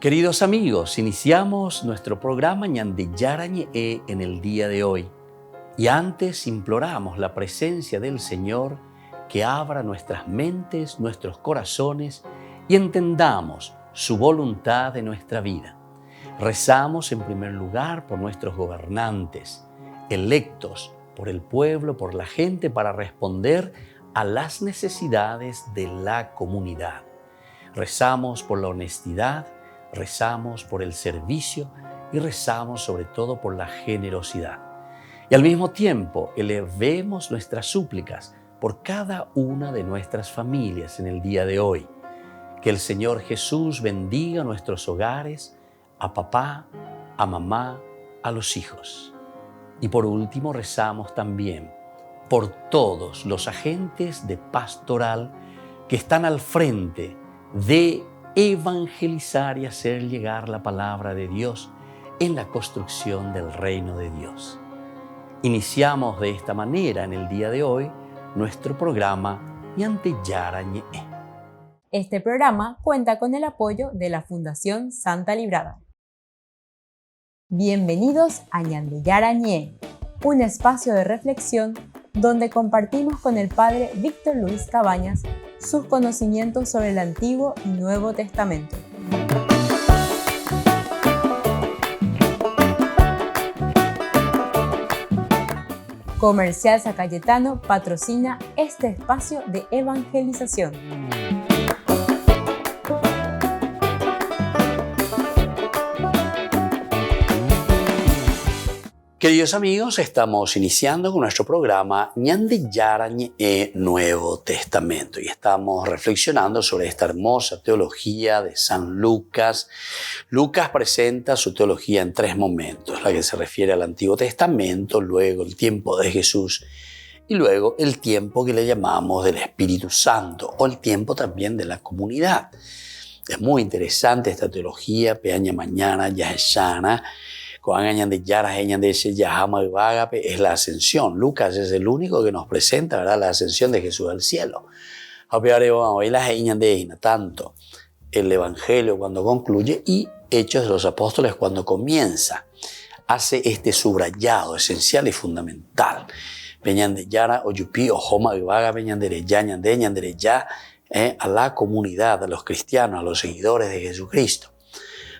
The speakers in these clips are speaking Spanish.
Queridos amigos, iniciamos nuestro programa Ñande Yarañe en el día de hoy. Y antes imploramos la presencia del Señor que abra nuestras mentes, nuestros corazones y entendamos su voluntad en nuestra vida. Rezamos en primer lugar por nuestros gobernantes, electos por el pueblo, por la gente, para responder a las necesidades de la comunidad. Rezamos por la honestidad, rezamos por el servicio y rezamos sobre todo por la generosidad. Y al mismo tiempo elevemos nuestras súplicas por cada una de nuestras familias en el día de hoy. Que el Señor Jesús bendiga nuestros hogares, a papá, a mamá, a los hijos. Y por último rezamos también por todos los agentes de pastoral que están al frente de evangelizar y hacer llegar la palabra de Dios en la construcción del reino de Dios. Iniciamos de esta manera en el día de hoy nuestro programa Ñande Yarañe. Este programa cuenta con el apoyo de la Fundación Santa Librada. Bienvenidos a Ñande Yarañe, un espacio de reflexión donde compartimos con el Padre Víctor Luis Cabañas sus conocimientos sobre el Antiguo y Nuevo Testamento. Comercial San Cayetano patrocina este espacio de evangelización. Queridos amigos, estamos iniciando con nuestro programa Ñande Yarañe Nuevo Testamento y estamos reflexionando sobre esta hermosa teología de San Lucas. Lucas presenta su teología en tres momentos, la que se refiere al Antiguo Testamento, luego el tiempo de Jesús y luego el tiempo que le llamamos del Espíritu Santo o el tiempo también de la comunidad. Es muy interesante esta teología, peaña mañana, yaheshana, es la ascensión. Lucas es el único que nos presenta, ¿verdad?, la ascensión de Jesús al cielo. Tanto el Evangelio cuando concluye y Hechos de los Apóstoles cuando comienza. Hace este subrayado esencial y fundamental. A la comunidad, a los cristianos, a los seguidores de Jesucristo.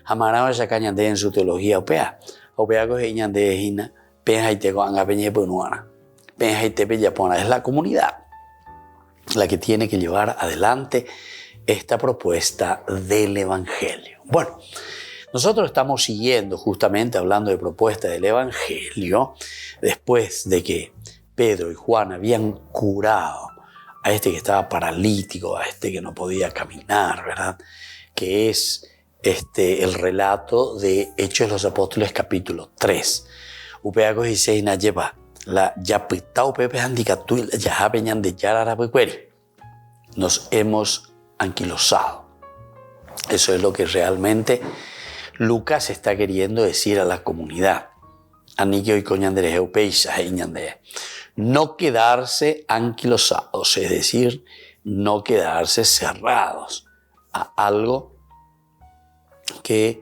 Amaraba ya cañande en su teología opea que ñande hina penjaite con anga peñe punuana penjaite pellapona. Es la comunidad la que tiene que llevar adelante esta propuesta del Evangelio. Bueno, nosotros estamos siguiendo justamente hablando de propuesta del Evangelio después de que Pedro y Juan habían curado a este que estaba paralítico, a este que no podía caminar, ¿verdad? Que es el relato de Hechos de los Apóstoles capítulo 3. Upeago y seina lleva la yapitao pepe handicatuil ya peñan de yararapecueri. Nos hemos anquilosado. Eso es lo que realmente Lucas está queriendo decir a la comunidad. No quedarse anquilosados, es decir, no quedarse cerrados a algo que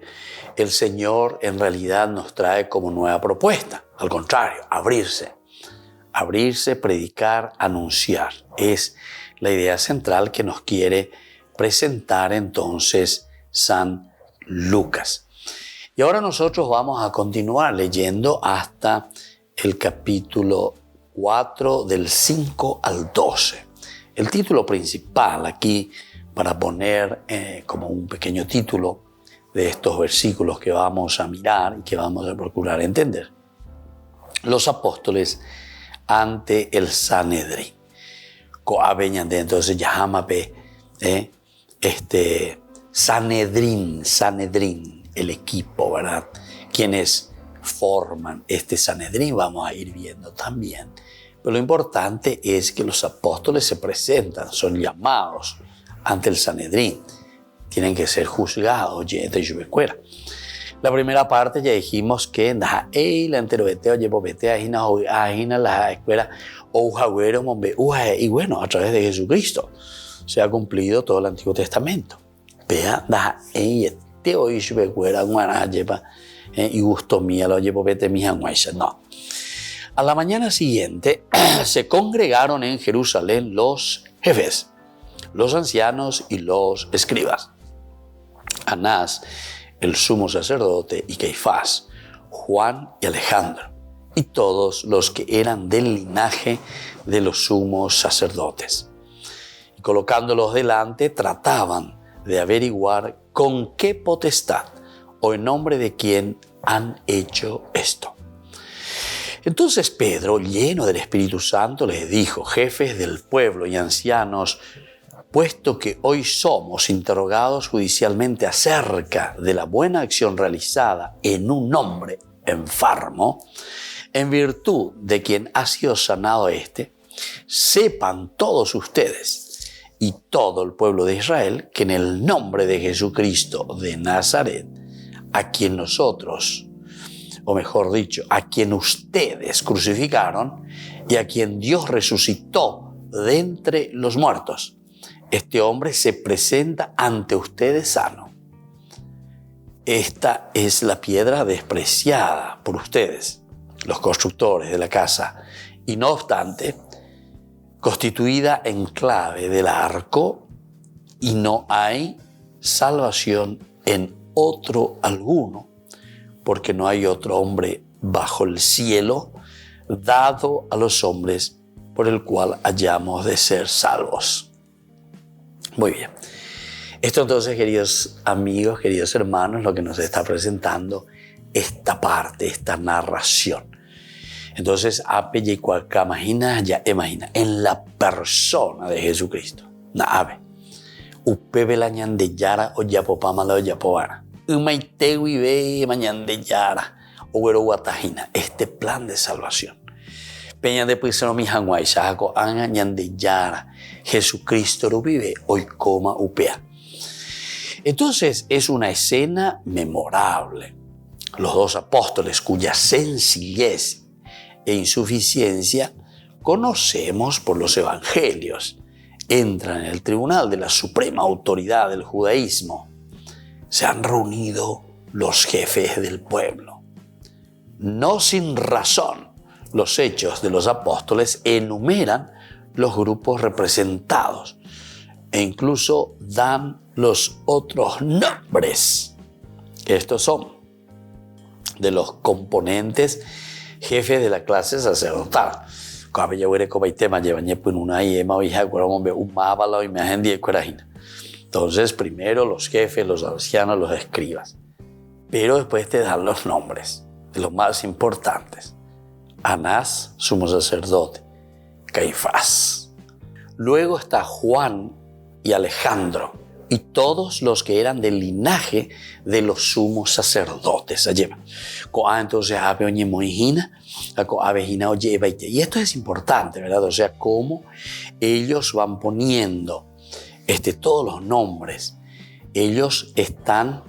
el Señor en realidad nos trae como nueva propuesta. Al contrario, abrirse, predicar, anunciar. Es la idea central que nos quiere presentar entonces San Lucas. Y ahora nosotros vamos a continuar leyendo hasta el capítulo 4 del 5 al 12. El título principal aquí, para poner como un pequeño título de estos versículos que vamos a mirar y que vamos a procurar entender. Los apóstoles ante el Sanedrín. Entonces Yahamape, Sanedrín, el equipo, ¿verdad? Quienes forman este Sanedrín, vamos a ir viendo también. Pero lo importante es que los apóstoles se presentan, son llamados ante el Sanedrín. Tienen que ser juzgados. La primera parte ya dijimos que la enterobeteo la escuela y bueno, a través de Jesucristo se ha cumplido todo el Antiguo Testamento. te hoy becuera guana lleva y gusto mía lo llevo vete mi anguaisha. No. A la mañana siguiente se congregaron en Jerusalén los jefes, los ancianos y los escribas. Anás, el sumo sacerdote, y Caifás, Juan y Alejandro, y todos los que eran del linaje de los sumos sacerdotes. Y colocándolos delante, trataban de averiguar con qué potestad o en nombre de quién han hecho esto. Entonces Pedro, lleno del Espíritu Santo, les dijo: jefes del pueblo y ancianos, puesto que hoy somos interrogados judicialmente acerca de la buena acción realizada en un hombre enfermo, en virtud de quien ha sido sanado sepan todos ustedes y todo el pueblo de Israel que en el nombre de Jesucristo de Nazaret, a quien nosotros, o mejor dicho, a quien ustedes crucificaron y a quien Dios resucitó de entre los muertos, este hombre se presenta ante ustedes sano. Esta es la piedra despreciada por ustedes, los constructores de la casa, y no obstante, constituida en clave del arco, y no hay salvación en otro alguno, porque no hay otro hombre bajo el cielo dado a los hombres por el cual hayamos de ser salvos. Muy bien. Esto entonces, queridos amigos, queridos hermanos, lo que nos está presentando esta parte, esta narración. Entonces, imagina, en la persona de Jesucristo. Naabe. Upebe la ñandeyara o yapopama la yapobara. Umaitewi ve mañandeyara o guatajina. Este plan de salvación. Peña de Puisano mi hanguay, saco anga ñandeyara. Jesucristo lo vive, hoy coma upea. Entonces, es una escena memorable. Los dos apóstoles, cuya sencillez e insuficiencia conocemos por los evangelios, entran en el tribunal de la suprema autoridad del judaísmo. Se han reunido los jefes del pueblo. No sin razón, los hechos de los apóstoles enumeran los grupos representados e incluso dan los otros nombres. Estos son de los componentes jefes de la clase sacerdotal. Entonces, primero los jefes, los ancianos, los escribas. Pero después te dan los nombres de los más importantes. Anás, sumo sacerdote. Caifás. Luego está Juan y Alejandro. Y todos los que eran del linaje de los sumos sacerdotes. Entonces, y esto es importante, ¿verdad? O sea, cómo ellos van poniendo todos los nombres. Ellos están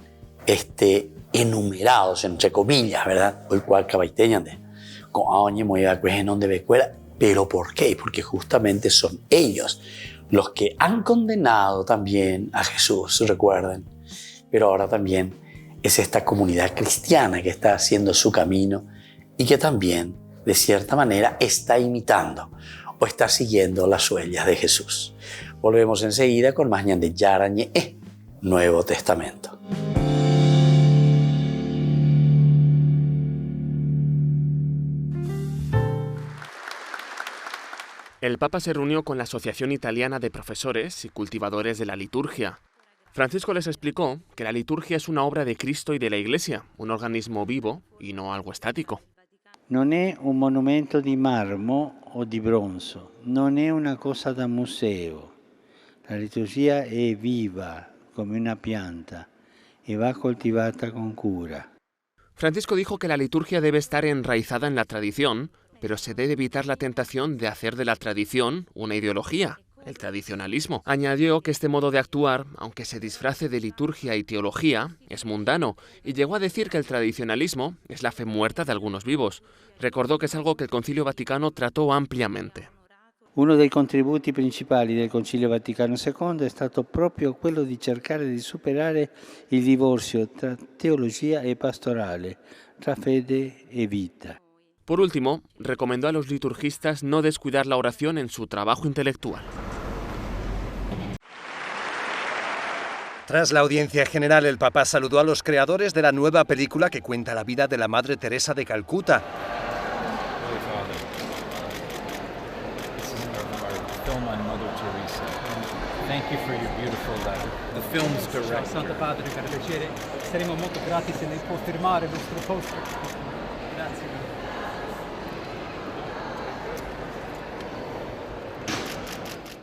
enumerados, entre comillas, ¿verdad? Pero ¿por qué? Porque justamente son ellos los que han condenado también a Jesús, recuerden. Pero ahora también es esta comunidad cristiana que está haciendo su camino y que también, de cierta manera, está imitando o está siguiendo las huellas de Jesús. Volvemos enseguida con más ñande Yarañe, Nuevo Testamento. El Papa se reunió con la Asociación Italiana de Profesores y Cultivadores de la Liturgia. Francisco les explicó que la liturgia es una obra de Cristo y de la Iglesia, un organismo vivo y no algo estático. Non è un monumento di marmo o di bronzo, non è una cosa da museo. La liturgia è viva come una pianta e va coltivata con cura. Francisco dijo que la liturgia debe estar enraizada en la tradición, pero se debe evitar la tentación de hacer de la tradición una ideología, el tradicionalismo. Añadió que este modo de actuar, aunque se disfrace de liturgia y teología, es mundano, y llegó a decir que el tradicionalismo es la fe muerta de algunos vivos. Recordó que es algo que el Concilio Vaticano trató ampliamente. Uno dei contributi principali del Concilio Vaticano II è stato proprio quello di cercare di superare il divorzio tra teología e pastorale, tra fede e vita. Por último, recomendó a los liturgistas no descuidar la oración en su trabajo intelectual. Tras la audiencia general, el Papa saludó a los creadores de la nueva película que cuenta la vida de la Madre Teresa de Calcuta. Santo Padre, per piacere, saremo molto grati se lei può firmare il nostro poster. Grazie.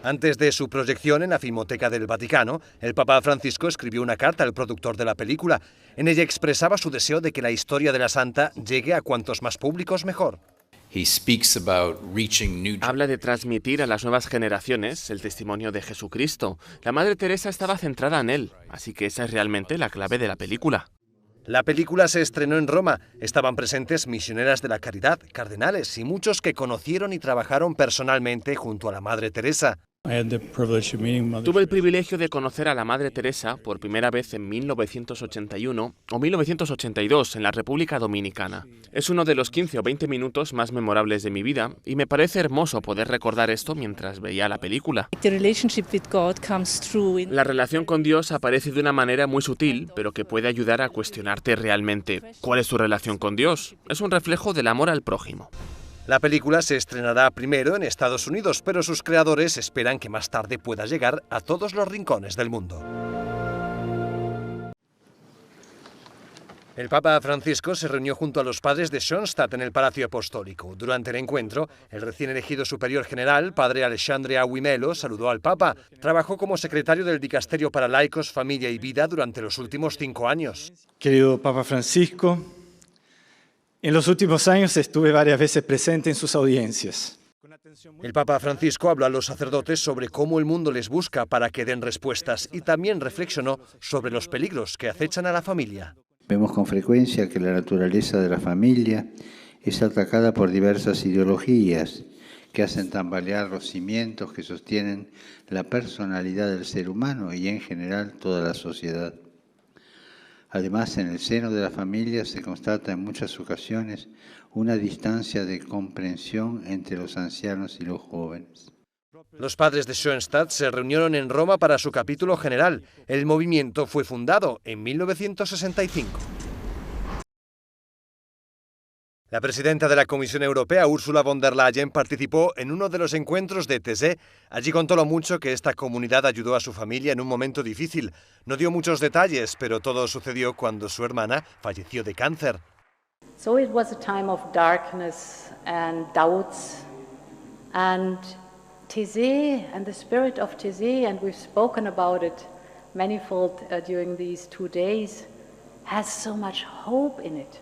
Antes de su proyección en la Filmoteca del Vaticano, el Papa Francisco escribió una carta al productor de la película. En ella expresaba su deseo de que la historia de la santa llegue a cuantos más públicos mejor. Habla de transmitir a las nuevas generaciones el testimonio de Jesucristo. La Madre Teresa estaba centrada en él, así que esa es realmente la clave de la película. La película se estrenó en Roma. Estaban presentes misioneras de la caridad, cardenales y muchos que conocieron y trabajaron personalmente junto a la Madre Teresa. Tuve el privilegio de conocer a la Madre Teresa por primera vez en 1981 o 1982 en la República Dominicana. Es uno de los 15 o 20 minutos más memorables de mi vida y me parece hermoso poder recordar esto mientras veía la película. La relación con Dios aparece de una manera muy sutil, pero que puede ayudar a cuestionarte realmente ¿cuál es tu relación con Dios? Es un reflejo del amor al prójimo. La película se estrenará primero en Estados Unidos, pero sus creadores esperan que más tarde pueda llegar a todos los rincones del mundo. El Papa Francisco se reunió junto a los padres de Schoenstatt en el Palacio Apostólico. Durante el encuentro, el recién elegido superior general, padre Alexandre Aguimelo, saludó al Papa. Trabajó como secretario del Dicasterio para Laicos, Familia y Vida durante los últimos 5 años. Querido Papa Francisco, en los últimos años estuve varias veces presente en sus audiencias. El Papa Francisco habló a los sacerdotes sobre cómo el mundo les busca para que den respuestas y también reflexionó sobre los peligros que acechan a la familia. Vemos con frecuencia que la naturaleza de la familia es atacada por diversas ideologías que hacen tambalear los cimientos que sostienen la personalidad del ser humano y en general toda la sociedad. Además, en el seno de la familia se constata en muchas ocasiones una distancia de comprensión entre los ancianos y los jóvenes. Los padres de Schoenstatt se reunieron en Roma para su capítulo general. El movimiento fue fundado en 1965. La presidenta de la Comisión Europea, Ursula von der Leyen, participó en uno de los encuentros de TSE. Allí contó lo mucho que esta comunidad ayudó a su familia en un momento difícil. No dio muchos detalles, pero todo sucedió cuando su hermana falleció de cáncer. So it was a time of darkness and doubts, and TSE and the spirit of TSE, and we've spoken about it manifold during these 2 days, has so much hope in it.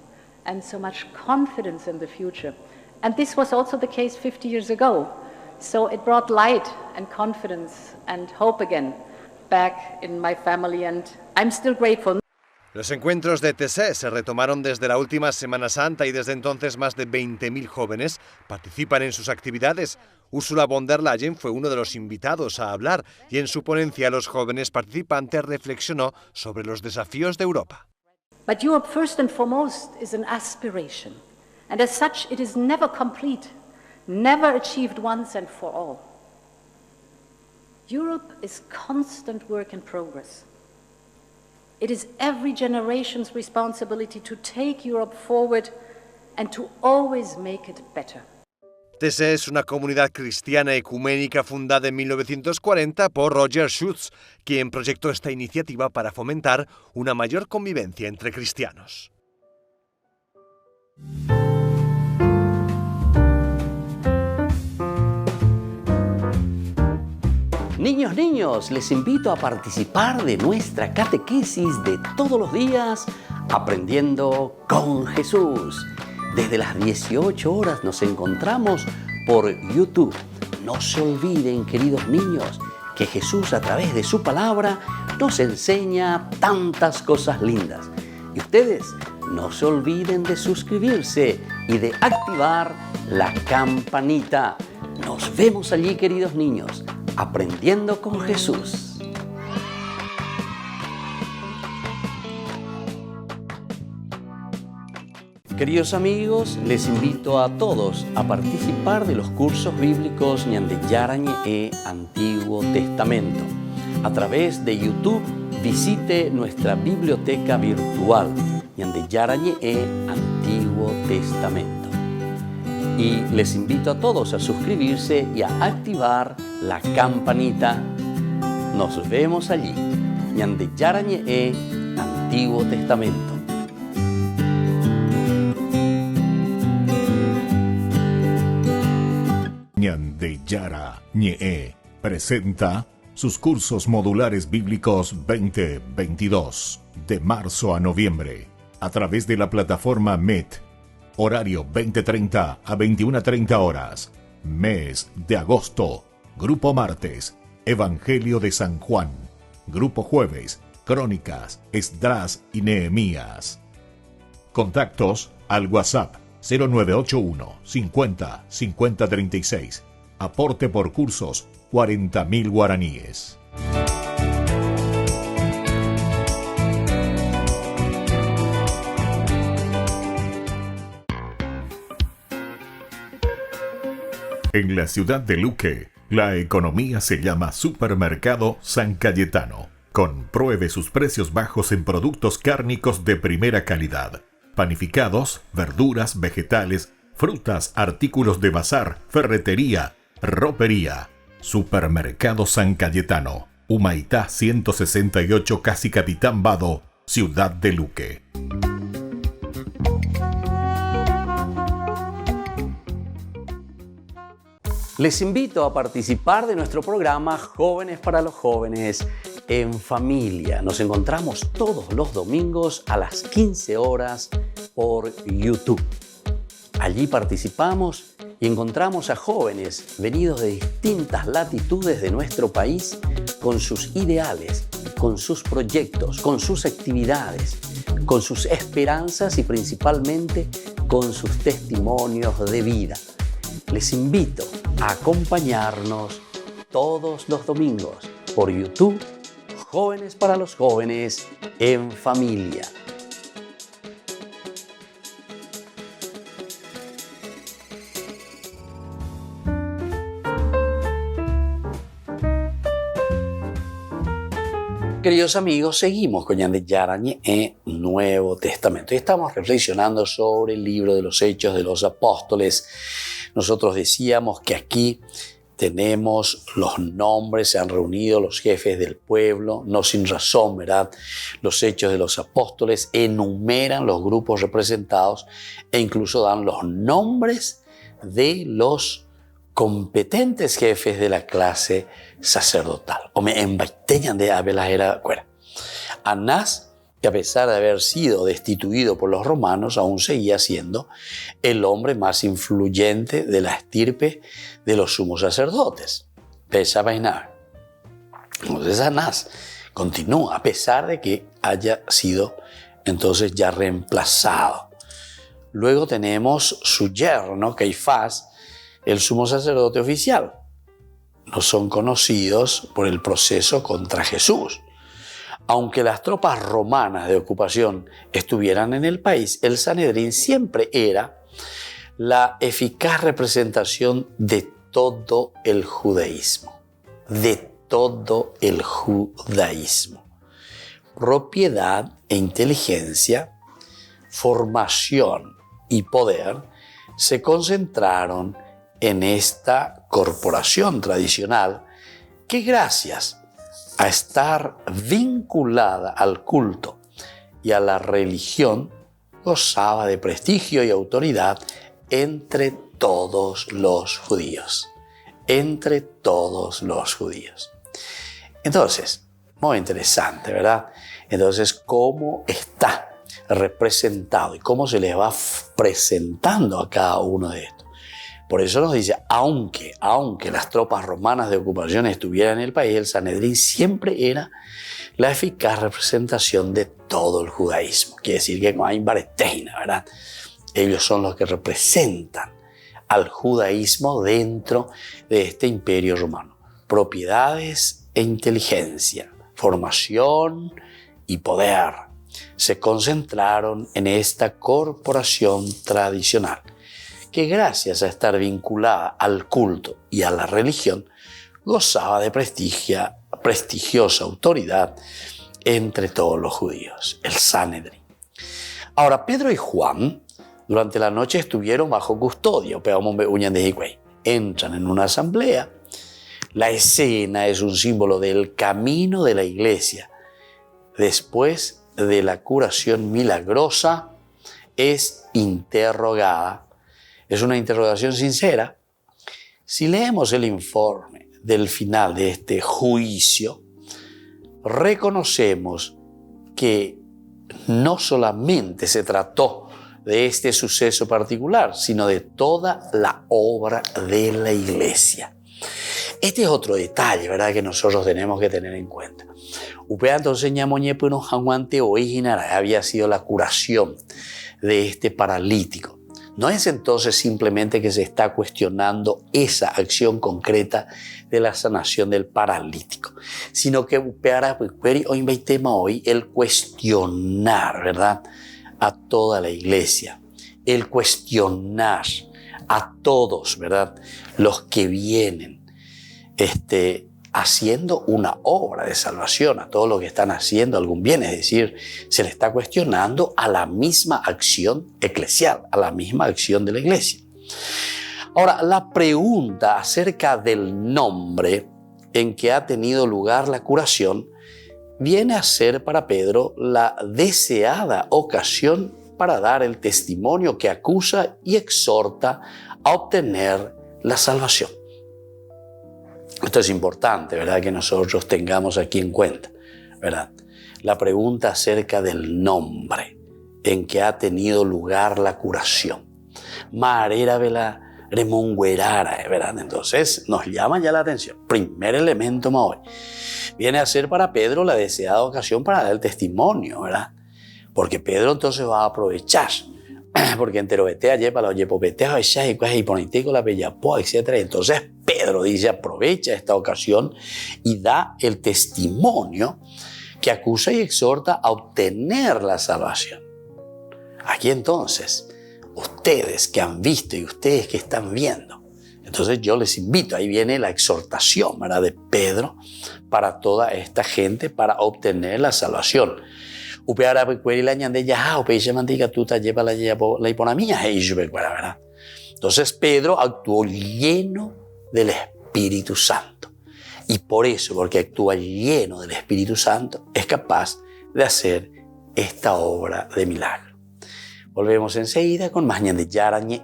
And so much confidence in the future. And this was also the case 50 years ago. So it brought light and confidence and hope again back in my family, and I'm still grateful. Los encuentros de TSE se retomaron desde la última Semana Santa y desde entonces más de 20.000 jóvenes participan en sus actividades. Ursula von der Leyen fue uno de los invitados a hablar y en su ponencia los jóvenes participantes reflexionó sobre los desafíos de Europa. But Europe, first and foremost, is an aspiration. And as such, it is never complete, never achieved once and for all. Europe is constant work in progress. It is every generation's responsibility to take Europe forward and to always make it better. TSE es una comunidad cristiana ecuménica fundada en 1940 por Roger Schutz, quien proyectó esta iniciativa para fomentar una mayor convivencia entre cristianos. Niños, les invito a participar de nuestra catequesis de todos los días, Aprendiendo con Jesús. Desde las 18 horas nos encontramos por YouTube. No se olviden, queridos niños, que Jesús a través de su palabra nos enseña tantas cosas lindas. Y ustedes no se olviden de suscribirse y de activar la campanita. Nos vemos allí, queridos niños, aprendiendo con Jesús. Queridos amigos, les invito a todos a participar de los cursos bíblicos Ñande Yarañe Antiguo Testamento. A través de YouTube, visite nuestra biblioteca virtual Ñande Yarañe Antiguo Testamento. Y les invito a todos a suscribirse y a activar la campanita. Nos vemos allí. Ñande Yarañe Antiguo Testamento. Ñande Yarañe presenta sus cursos modulares bíblicos 2022 de marzo a noviembre a través de la plataforma Meet. Horario 20:30 a 21:30 horas. Mes de agosto. Grupo martes, Evangelio de San Juan. Grupo jueves, Crónicas, Esdras y Nehemías. Contactos al WhatsApp 0981 50 50 36. Aporte por cursos 40.000 guaraníes. En la ciudad de Luque, la economía se llama Supermercado San Cayetano. Compruebe sus precios bajos en productos cárnicos de primera calidad. Panificados, verduras, vegetales, frutas, artículos de bazar, ferretería, ropería. Supermercado San Cayetano, Humaitá 168, Casi Capitán Vado, ciudad de Luque. Les invito a participar de nuestro programa Jóvenes para los Jóvenes en Familia. Nos encontramos todos los domingos a las 15 horas por YouTube. Allí participamos y encontramos a jóvenes venidos de distintas latitudes de nuestro país con sus ideales, con sus proyectos, con sus actividades, con sus esperanzas y principalmente con sus testimonios de vida. Les invito a acompañarnos todos los domingos por YouTube, Jóvenes para los Jóvenes en Familia. Queridos amigos, seguimos con Ñande Yarañe Nuevo Testamento y estamos reflexionando sobre el libro de los Hechos de los Apóstoles. Nosotros decíamos que aquí tenemos los nombres, se han reunido los jefes del pueblo, no sin razón, ¿verdad? Los Hechos de los Apóstoles enumeran los grupos representados e incluso dan los nombres de los competentes jefes de la clase sacerdotal. O me embaiteñan de Abelas era cuera. Anás, que a pesar de haber sido destituido por los romanos, aún seguía siendo el hombre más influyente de la estirpe de los sumos sacerdotes. Entonces Anás continúa, a pesar de que haya sido entonces ya reemplazado. Luego tenemos su yerno, Caifás, el sumo sacerdote oficial. No son conocidos por el proceso contra Jesús. Aunque las tropas romanas de ocupación estuvieran en el país, el Sanedrín siempre era la eficaz representación de todo el judaísmo. De todo el judaísmo. Propiedad e inteligencia, formación y poder se concentraron en esta corporación tradicional que gracias a estar vinculada al culto y a la religión, gozaba de prestigio y autoridad entre todos los judíos. Entre todos los judíos. Entonces, muy interesante, ¿verdad? Entonces, ¿cómo está representado y cómo se les va presentando a cada uno de estos? Por eso nos dice, aunque las tropas romanas de ocupación estuvieran en el país, el Sanedrín siempre era la eficaz representación de todo el judaísmo. Quiere decir que no hay bareteina, ¿verdad? Ellos son los que representan al judaísmo dentro de este imperio romano. Propiedades e inteligencia, formación y poder se concentraron en esta corporación tradicional, que gracias a estar vinculada al culto y a la religión, gozaba de prestigiosa autoridad entre todos los judíos, el Sanedrín. Ahora, Pedro y Juan durante la noche estuvieron bajo custodia, entran en una asamblea. La escena es un símbolo del camino de la iglesia. Después de la curación milagrosa, es interrogada. Es una interrogación sincera. Si leemos el informe del final de este juicio, reconocemos que no solamente se trató de este suceso particular, sino de toda la obra de la iglesia. Este es otro detalle, ¿verdad?, que nosotros tenemos que tener en cuenta. Entonces, había sido la curación de este paralítico. No es entonces simplemente que se está cuestionando esa acción concreta de la sanación del paralítico, sino que hoy el cuestionar, ¿verdad?, a toda la iglesia, el cuestionar a todos, ¿verdad?, los que vienen haciendo una obra de salvación, a todos los que están haciendo algún bien, es decir, se le está cuestionando a la misma acción eclesial, a la misma acción de la iglesia. Ahora, la pregunta acerca del nombre en que ha tenido lugar la curación viene a ser para Pedro la deseada ocasión para dar el testimonio que acusa y exhorta a obtener la salvación. Esto es importante, ¿verdad?, que nosotros tengamos aquí en cuenta, ¿verdad? La pregunta acerca del nombre en que ha tenido lugar la curación. Marera vela remonguerara, ¿verdad? Entonces nos llama ya la atención. Primer elemento hoy viene a ser para Pedro la deseada ocasión para dar el testimonio, ¿verdad? Porque Pedro entonces va a aprovechar, porque enterobetea lleva los yepopeteos y ponitico la bellapo, etc. Entonces Pedro dice, aprovecha esta ocasión y da el testimonio que acusa y exhorta a obtener la salvación. Aquí entonces, ustedes que han visto y ustedes que están viendo, entonces yo les invito, ahí viene la exhortación, ¿verdad?, de Pedro para toda esta gente para obtener la salvación. Entonces Pedro actuó lleno del Espíritu Santo. Y por eso, porque actúa lleno del Espíritu Santo, es capaz de hacer esta obra de milagro. Volvemos enseguida con más Ñande Yarañe,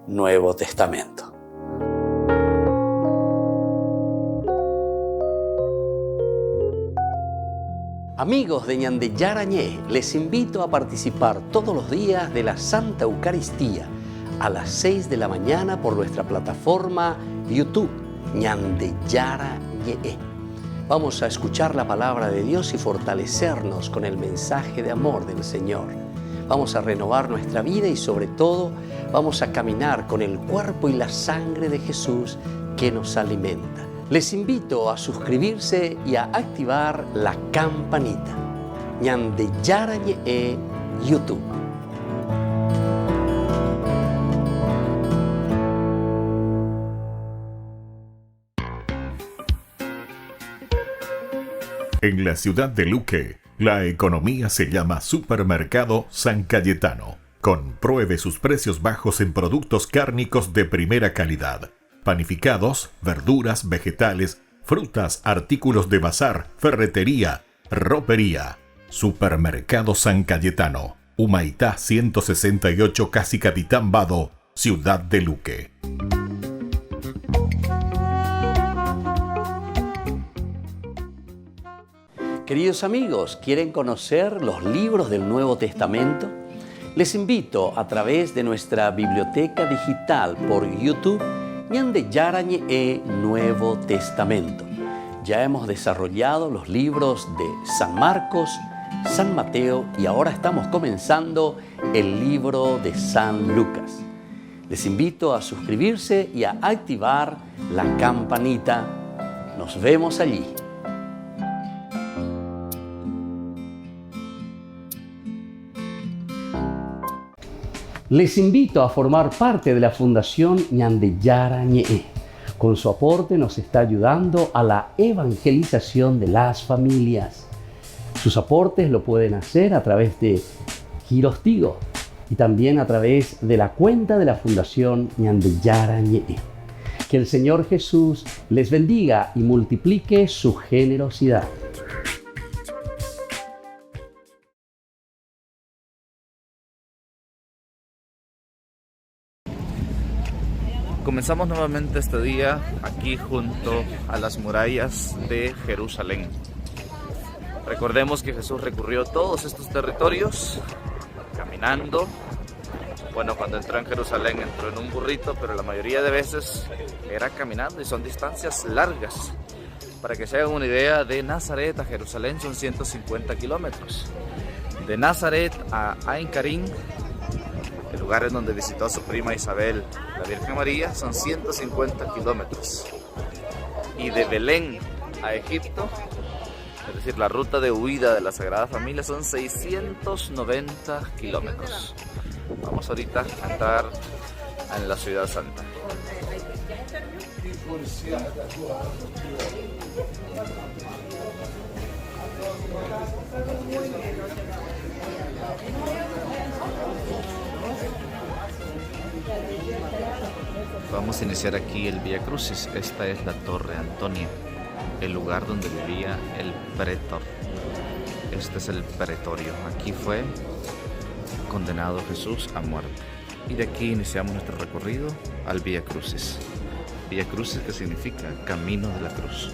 Nuevo Testamento. Amigos de Ñande Yarañé, les invito a participar todos los días de la Santa Eucaristía a las 6 de la mañana por nuestra plataforma YouTube, Ñande Yarañé. Vamos a escuchar la palabra de Dios y fortalecernos con el mensaje de amor del Señor. Vamos a renovar nuestra vida y sobre todo vamos a caminar con el cuerpo y la sangre de Jesús que nos alimenta. Les invito a suscribirse y a activar la campanita. Ñande Yarañé YouTube. En la ciudad de Luque, la economía se llama Supermercado San Cayetano. Compruebe sus precios bajos en productos cárnicos de primera calidad. Panificados, verduras, vegetales, frutas, artículos de bazar, ferretería, ropería. Supermercado San Cayetano, Humaitá 168, Casi Capitán Vado, ciudad de Luque. Queridos amigos, ¿quieren conocer los libros del Nuevo Testamento? Les invito a través de nuestra biblioteca digital por YouTube, Ñande Yarañé Nuevo Testamento. Ya hemos desarrollado los libros de San Marcos, San Mateo y ahora estamos comenzando el libro de San Lucas. Les invito a suscribirse y a activar la campanita. Nos vemos allí. Les invito a formar parte de la Fundación Ñande Yarañe. Con su aporte nos está ayudando a la evangelización de las familias. Sus aportes lo pueden hacer a través de Giros Tigo y también a través de la cuenta de la Fundación Ñande Yarañe. Que el Señor Jesús les bendiga y multiplique su generosidad. Comenzamos nuevamente este día aquí junto a las murallas de Jerusalén. Recordemos que Jesús recorrió todos estos territorios caminando. Bueno, cuando entró en Jerusalén entró en un burrito, pero la mayoría de veces era caminando y son distancias largas. Para que se hagan una idea, de Nazaret a Jerusalén son 150 kilómetros. De Nazaret a Ain Karim, el lugar en donde visitó a su prima Isabel, la Virgen María, son 150 kilómetros. Y de Belén a Egipto, es decir, la ruta de huida de la Sagrada Familia, son 690 kilómetros. Vamos ahorita a entrar en la Ciudad Santa. Vamos a iniciar aquí el Vía Crucis. Esta es la Torre Antonia, el lugar donde vivía el pretor. Este es el pretorio. Aquí fue condenado Jesús a muerte. Y de aquí iniciamos nuestro recorrido al Vía Crucis. Vía Crucis, que significa camino de la cruz.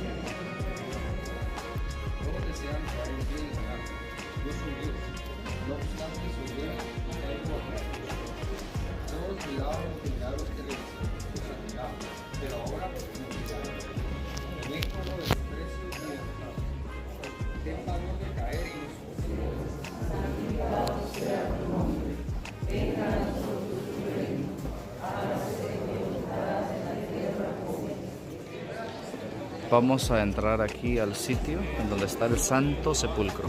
Vamos a entrar aquí al sitio en donde está el Santo Sepulcro,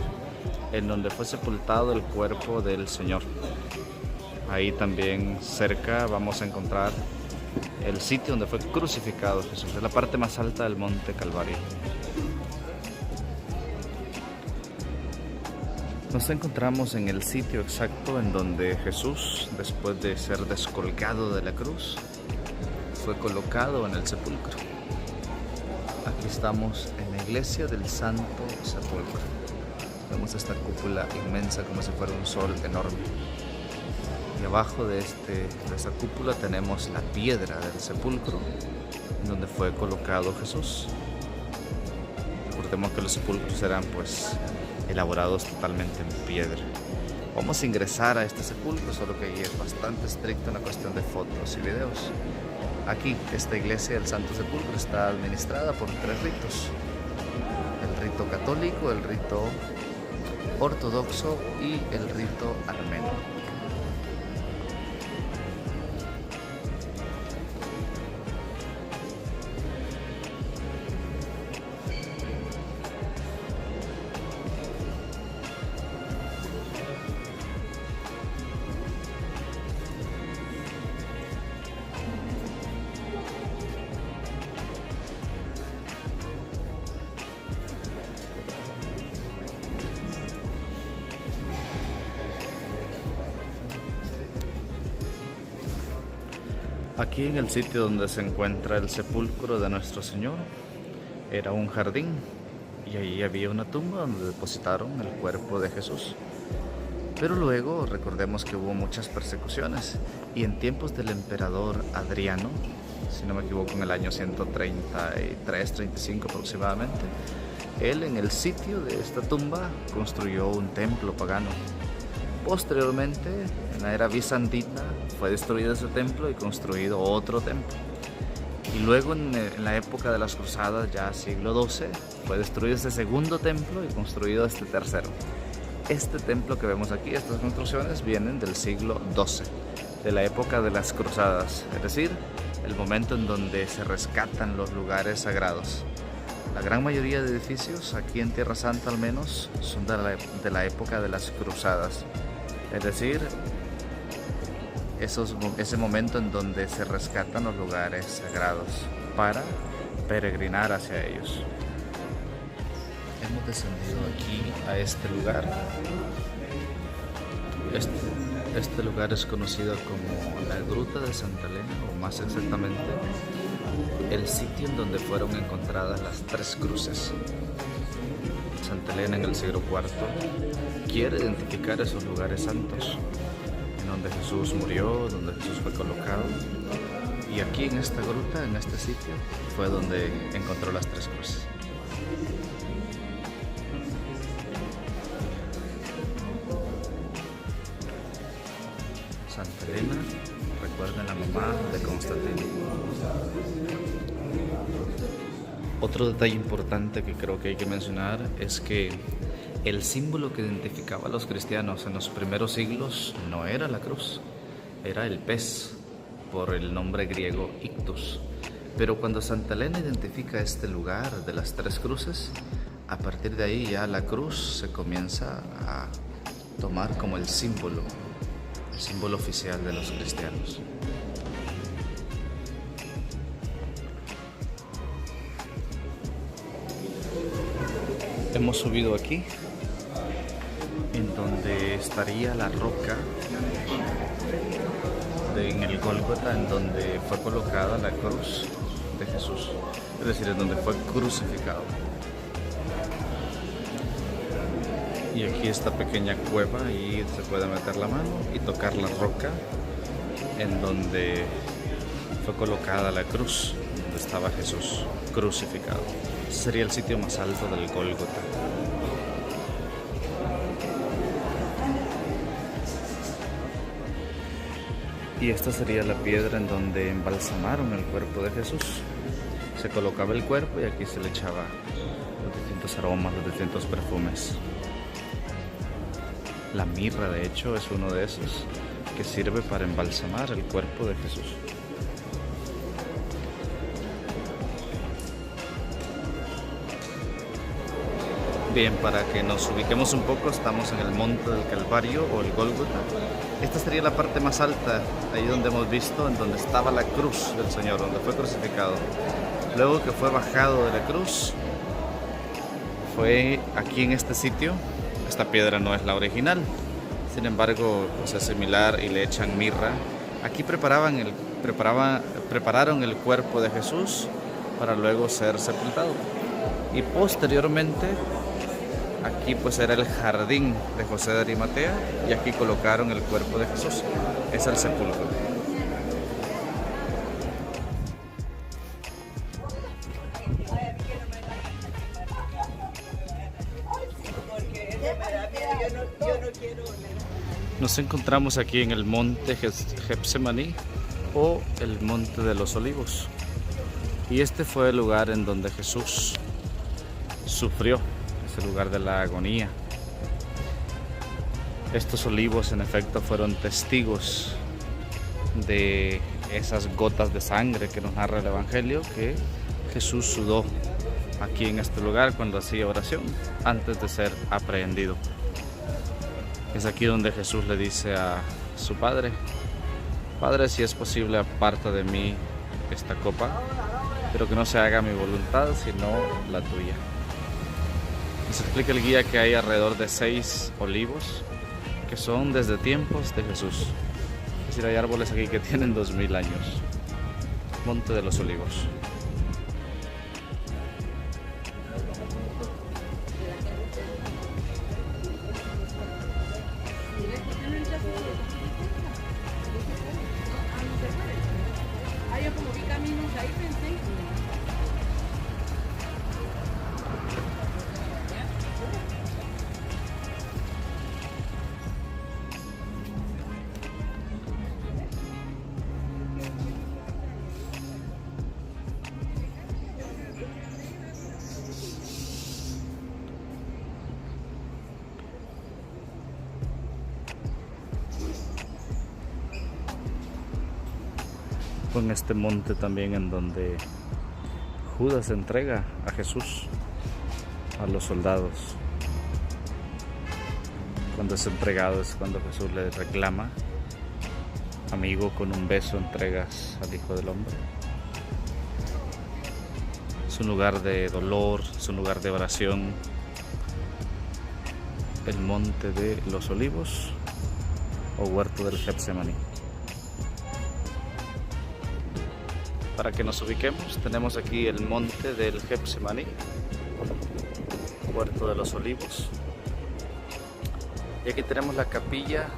en donde fue sepultado el cuerpo del Señor. Ahí también cerca vamos a encontrar el sitio donde fue crucificado Jesús. Es la parte más alta del Monte Calvario. Nos encontramos en el sitio exacto en donde Jesús, después de ser descolgado de la cruz, fue colocado en el sepulcro. Aquí estamos en la iglesia del Santo Sepulcro. Vemos esta cúpula inmensa como si fuera un sol enorme. Y abajo de esta cúpula tenemos la piedra del sepulcro en donde fue colocado Jesús. Recordemos que los sepulcros eran elaborados totalmente en piedra. Vamos a ingresar a este sepulcro, solo que ahí es bastante estricto en la cuestión de fotos y videos. Aquí, esta iglesia del Santo Sepulcro está administrada por 3 ritos. El rito católico, el rito ortodoxo y el rito armenio. Aquí en el sitio donde se encuentra el sepulcro de nuestro Señor era un jardín y ahí había una tumba donde depositaron el cuerpo de Jesús. Pero luego recordemos que hubo muchas persecuciones y en tiempos del emperador Adriano, si no me equivoco en el año 133-35 aproximadamente, él en el sitio de esta tumba construyó un templo pagano. Posteriormente, en la era bizantina, fue destruido ese templo y construido otro templo. Y luego en la época de las cruzadas, ya siglo XII, fue destruido ese segundo templo y construido este tercero. Este templo que vemos aquí, estas construcciones, vienen del siglo XII. de la época de las cruzadas, es decir, el momento en donde se rescatan los lugares sagrados. La gran mayoría de edificios, aquí en Tierra Santa al menos, son de la época de las cruzadas, es decir, ese momento en donde se rescatan los lugares sagrados para peregrinar hacia ellos. Hemos descendido aquí a este lugar. Este lugar es conocido como la Gruta de Santa Elena, o más exactamente, el sitio en donde fueron encontradas las 3 cruces. Santa Elena en el siglo IV quiere identificar esos lugares santos, en donde Jesús murió, donde Jesús fue colocado. Y aquí en esta gruta, en este sitio, fue donde encontró las 3 cruces. Santa Elena, recuerden, la mamá de Constantino. Otro detalle importante que creo que hay que mencionar es que el símbolo que identificaba a los cristianos en los primeros siglos no era la cruz, era el pez, por el nombre griego ictus. Pero cuando Santa Elena identifica este lugar de las 3 cruces, a partir de ahí ya la cruz se comienza a tomar como el símbolo oficial de los cristianos. Hemos subido aquí, en donde estaría la roca en el Gólgota, en donde fue colocada la cruz de Jesús, es decir, en donde fue crucificado. Y aquí esta pequeña cueva, y se puede meter la mano y tocar la roca en donde fue colocada la cruz, donde estaba Jesús crucificado. Ese sería el sitio más alto del Gólgota. Y esta sería la piedra en donde embalsamaron el cuerpo de Jesús. Se colocaba el cuerpo y aquí se le echaba los distintos aromas, los distintos perfumes. La mirra, de hecho, es uno de esos que sirve para embalsamar el cuerpo de Jesús. Bien, para que nos ubiquemos un poco, estamos en el Monte del Calvario o el Gólgota. Esta sería la parte más alta, ahí donde hemos visto, en donde estaba la cruz del Señor, donde fue crucificado. Luego que fue bajado de la cruz, fue aquí en este sitio. Esta piedra no es la original, sin embargo, pues es similar y le echan mirra. Aquí prepararon el cuerpo de Jesús para luego ser sepultado. Y posteriormente, aquí pues era el jardín de José de Arimatea y aquí colocaron el cuerpo de Jesús. Es el sepulcro. Nos encontramos aquí en el monte Getsemaní o el monte de los olivos. Y este fue el lugar en donde Jesús sufrió, ese lugar de la agonía. Estos olivos en efecto fueron testigos de esas gotas de sangre que nos narra el Evangelio que Jesús sudó aquí en este lugar cuando hacía oración antes de ser aprehendido. Es aquí donde Jesús le dice a su Padre: Padre, si es posible, aparta de mí esta copa, pero que no se haga mi voluntad, sino la tuya. Nos explica el guía que hay alrededor de 6 olivos, que son desde tiempos de Jesús. Es decir, hay árboles aquí que tienen 2000 años. Monte de los Olivos. Fue en este monte también en donde Judas entrega a Jesús a los soldados. Cuando es entregado es cuando Jesús le reclama: amigo, con un beso entregas al Hijo del Hombre. Es un lugar de dolor, es un lugar de oración. El monte de los Olivos o huerto del Getsemaní. Para que nos ubiquemos, tenemos aquí el monte del Getsemaní, huerto de los Olivos. Y aquí tenemos la capilla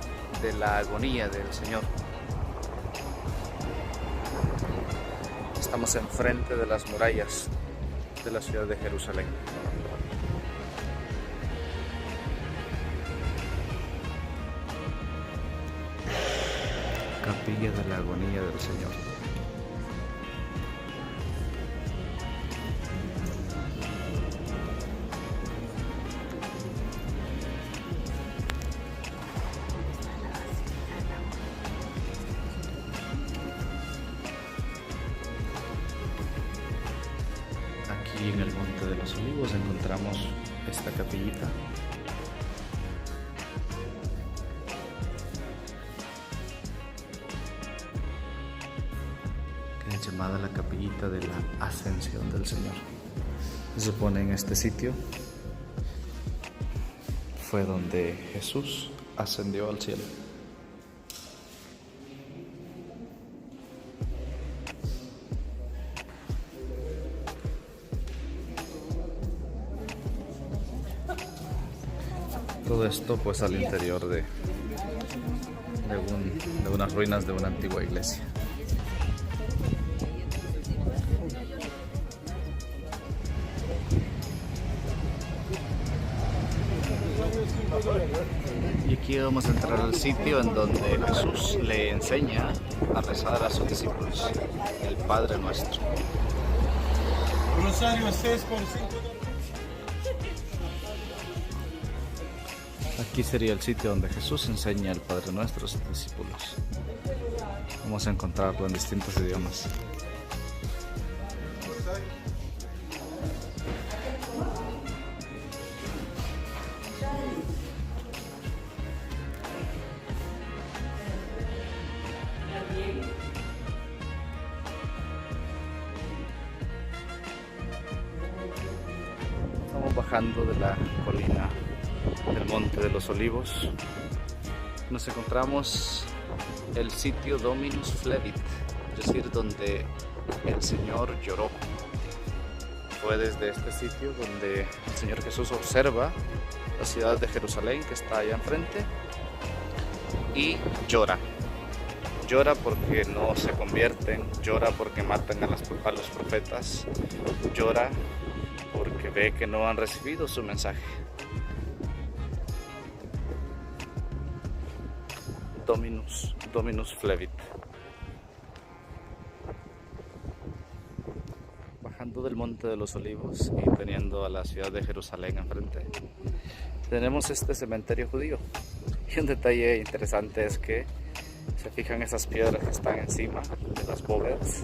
de la agonía del Señor. Estamos enfrente de las murallas de la ciudad de Jerusalén. Capilla de la agonía del Señor. Aquí en el Monte de los Olivos encontramos esta capillita. Que es llamada la capillita de la Ascensión del Señor. Se supone en este sitio fue donde Jesús ascendió al cielo. Todo esto pues al interior de unas ruinas de una antigua iglesia. Y aquí vamos a entrar al sitio en donde Jesús le enseña a rezar a sus discípulos, el Padre Nuestro. Rosario 6 por 5. Aquí sería el sitio donde Jesús enseña al Padre Nuestro a sus discípulos. Vamos a encontrarlo en distintos idiomas. Estamos bajando de la colina del Monte de los Olivos. Nos encontramos el sitio Dominus Flevit, es decir, donde el Señor lloró. Fue desde este sitio donde el Señor Jesús observa la ciudad de Jerusalén, que está allá enfrente, y llora. Llora porque no se convierten, llora porque matan a los profetas, llora porque ve que no han recibido su mensaje. Dominus Flevit. Bajando del Monte de los Olivos y teniendo a la ciudad de Jerusalén enfrente, tenemos este cementerio judío. Y un detalle interesante es que se fijan esas piedras que están encima de las bóvedas.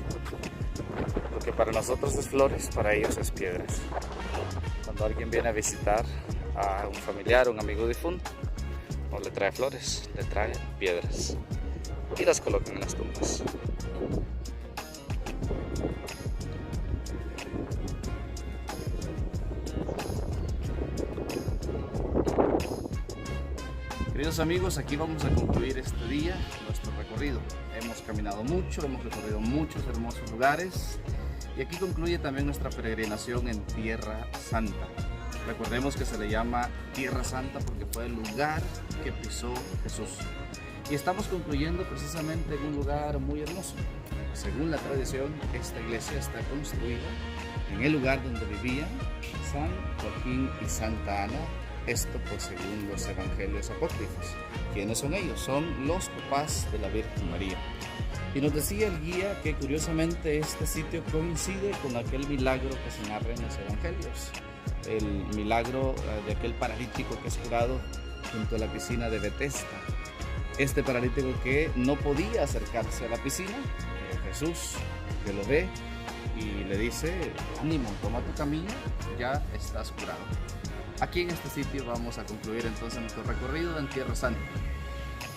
Lo que para nosotros es flores, para ellos es piedras. Cuando alguien viene a visitar a un familiar, un amigo difunto, no le trae flores, le trae piedras y las colocan en las tumbas. Queridos amigos, aquí vamos a concluir este día, nuestro recorrido. Hemos caminado mucho, hemos recorrido muchos hermosos lugares y aquí concluye también nuestra peregrinación en Tierra Santa. Recordemos que se le llama Tierra Santa porque fue el lugar que pisó Jesús. Y estamos concluyendo precisamente en un lugar muy hermoso. Según la tradición, esta iglesia está construida en el lugar donde vivían San Joaquín y Santa Ana. Esto pues según los evangelios apócrifos. ¿Quiénes son ellos? Son los papás de la Virgen María. Y nos decía el guía que curiosamente este sitio coincide con aquel milagro que se narra en los evangelios. El milagro de aquel paralítico que es curado junto a la piscina de Betesda. Este paralítico que no podía acercarse a la piscina, Jesús, que lo ve y le dice: ánimo, toma tu camino, ya estás curado. Aquí en este sitio vamos a concluir entonces nuestro recorrido en Tierra Santa.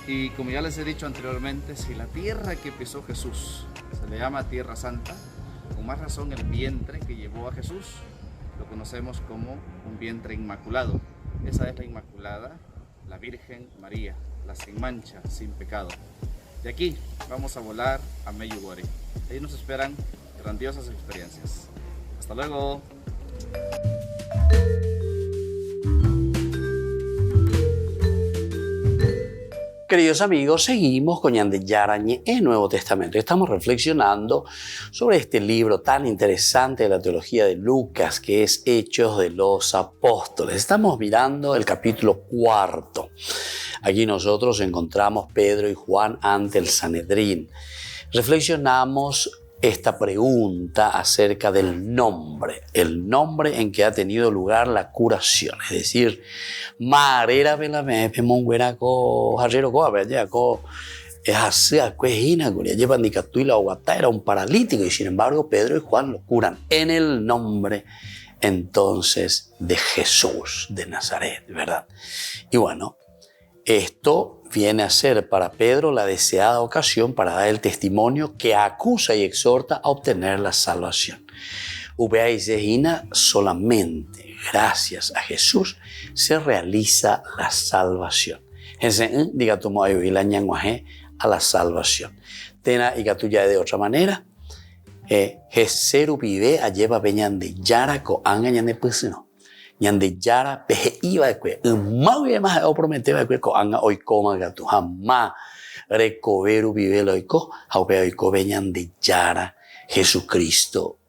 Y como ya les he dicho anteriormente, si la tierra que pisó Jesús se le llama Tierra Santa, con más razón el vientre que llevó a Jesús lo conocemos como un vientre inmaculado. Esa es la Inmaculada, la Virgen María, la sin mancha, sin pecado. De aquí vamos a volar a Medjugorje. Ahí nos esperan grandiosas experiencias. Hasta luego. Queridos amigos, seguimos con Ñande Yarañe en Nuevo Testamento. Estamos reflexionando sobre este libro tan interesante de la teología de Lucas, que es Hechos de los Apóstoles. Estamos mirando el capítulo 4. Aquí nosotros encontramos Pedro y Juan ante el Sanedrín. Reflexionamos esta pregunta acerca del nombre, el nombre en que ha tenido lugar la curación, es decir, marera velame pemongueraco jarrero coabeyaco era un paralítico y sin embargo Pedro y Juan lo curan en el nombre entonces de Jesús de Nazaret, ¿verdad? Y bueno, esto viene a ser para Pedro la deseada ocasión para dar el testimonio que acusa y exhorta a obtener la salvación. Solamente gracias a Jesús se realiza la salvación. Diga tu a la salvación. Tena y ya de otra manera, Jeseru vive a lleva veñan de Yaraco angañan de pusino. Ñande Yara peje iba de cue. Mau y más o prometeba de cue co anga hoy coma gato jamás recoveru vive loico haupe oiko veñan de Yara Jesucristo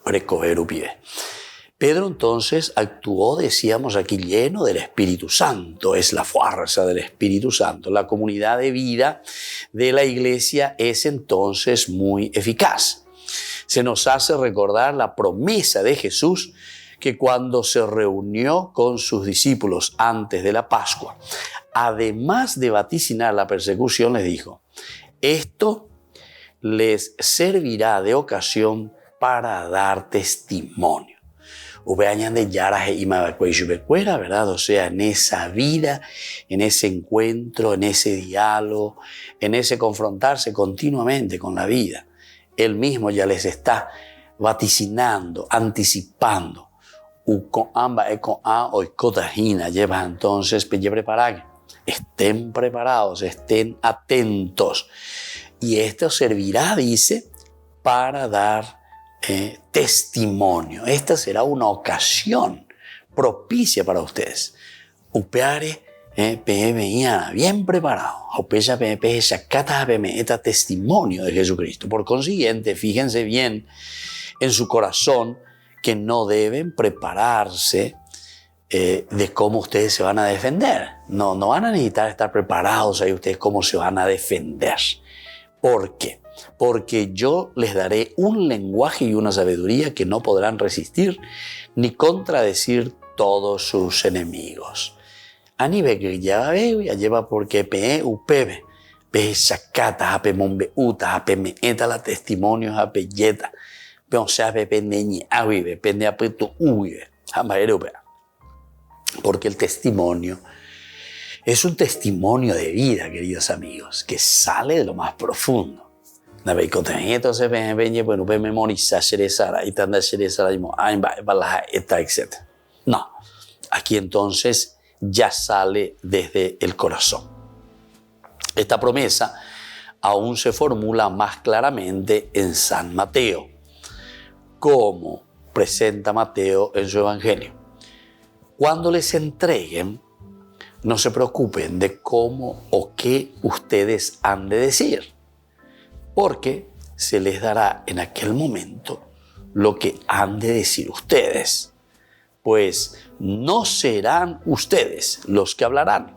recoveru vive. Pedro entonces actuó, decíamos aquí, lleno del Espíritu Santo. Es la fuerza del Espíritu Santo. La comunidad de vida de la iglesia es entonces muy eficaz. Se nos hace recordar la promesa de Jesús que cuando se reunió con sus discípulos antes de la Pascua, además de vaticinar la persecución, les dijo: esto les servirá de ocasión para dar testimonio. ¿Verdad? O sea, en esa vida, en ese encuentro, en ese diálogo, en ese confrontarse continuamente con la vida, Él mismo ya les está vaticinando, anticipando. Lleva entonces estén preparados, estén atentos. Y esto servirá, dice, para dar testimonio. Esta será una ocasión propicia para ustedes. Upeare bien preparado. Este testimonio de Jesucristo. Por consiguiente, fíjense bien en su corazón que no deben prepararse de cómo ustedes se van a defender. No van a necesitar estar preparados ahí ustedes cómo se van a defender. ¿Por qué? Porque yo les daré un lenguaje y una sabiduría que no podrán resistir ni contradecir todos sus enemigos. Anibe que ya veo, ya lleva porque upebe, pe sacata, pe mombeuta, pe meeta la testimonios a pelleta. Porque el testimonio es un testimonio de vida, queridos amigos, que sale de lo más profundo. Entonces, etc. No, aquí entonces ya sale desde el corazón. Esta promesa aún se formula más claramente en San Mateo, como presenta Mateo en su Evangelio. Cuando les entreguen, no se preocupen de cómo o qué ustedes han de decir, porque se les dará en aquel momento lo que han de decir ustedes. Pues no serán ustedes los que hablarán,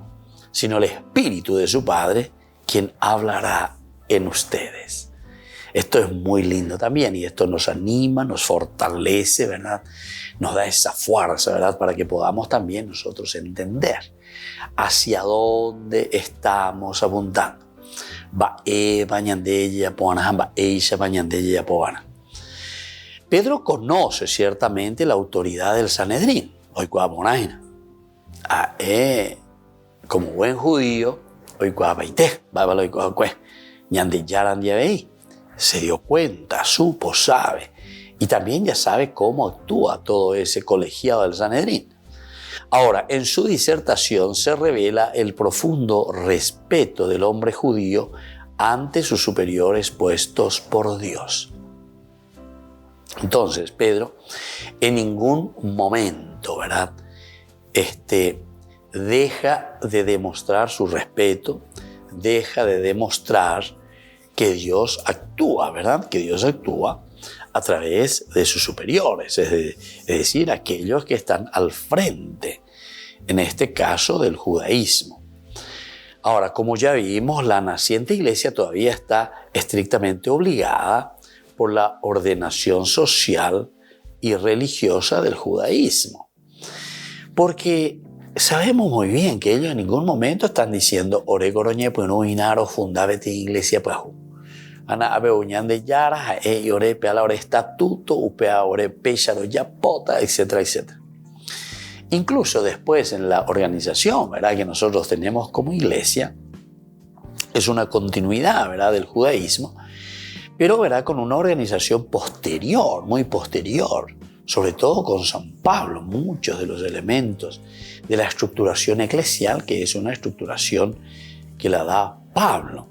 sino el Espíritu de su Padre quien hablará en ustedes. Esto es muy lindo también y esto nos anima, nos fortalece, ¿verdad? Nos da esa fuerza, ¿verdad? Para que podamos también nosotros entender hacia dónde estamos apuntando. Pedro conoce ciertamente la autoridad del Sanedrín. Como buen judío, se dio cuenta, supo, sabe. Y también ya sabe cómo actúa todo ese colegiado del Sanedrín. Ahora, en su disertación se revela el profundo respeto del hombre judío ante sus superiores puestos por Dios. Entonces, Pedro en ningún momento, ¿verdad?, deja de demostrar su respeto, deja de demostrar que Dios actúa, ¿verdad?, que Dios actúa a través de sus superiores, es decir, aquellos que están al frente, en este caso del judaísmo. Ahora, como ya vimos, la naciente iglesia todavía está estrictamente obligada por la ordenación social y religiosa del judaísmo. Porque sabemos muy bien que ellos en ningún momento están diciendo ore goroñe pues no inaro fundabete iglesia pues ana abe uñan de yara e ore pe a la ore estatuto upea ore pecharo yapota, etcétera, etcétera. Incluso después en la organización, ¿verdad?, que nosotros tenemos como iglesia, es una continuidad, ¿verdad?, del judaísmo, pero, ¿verdad?, con una organización posterior, muy posterior, sobre todo con San Pablo, muchos de los elementos de la estructuración eclesial, que es una estructuración que la da Pablo.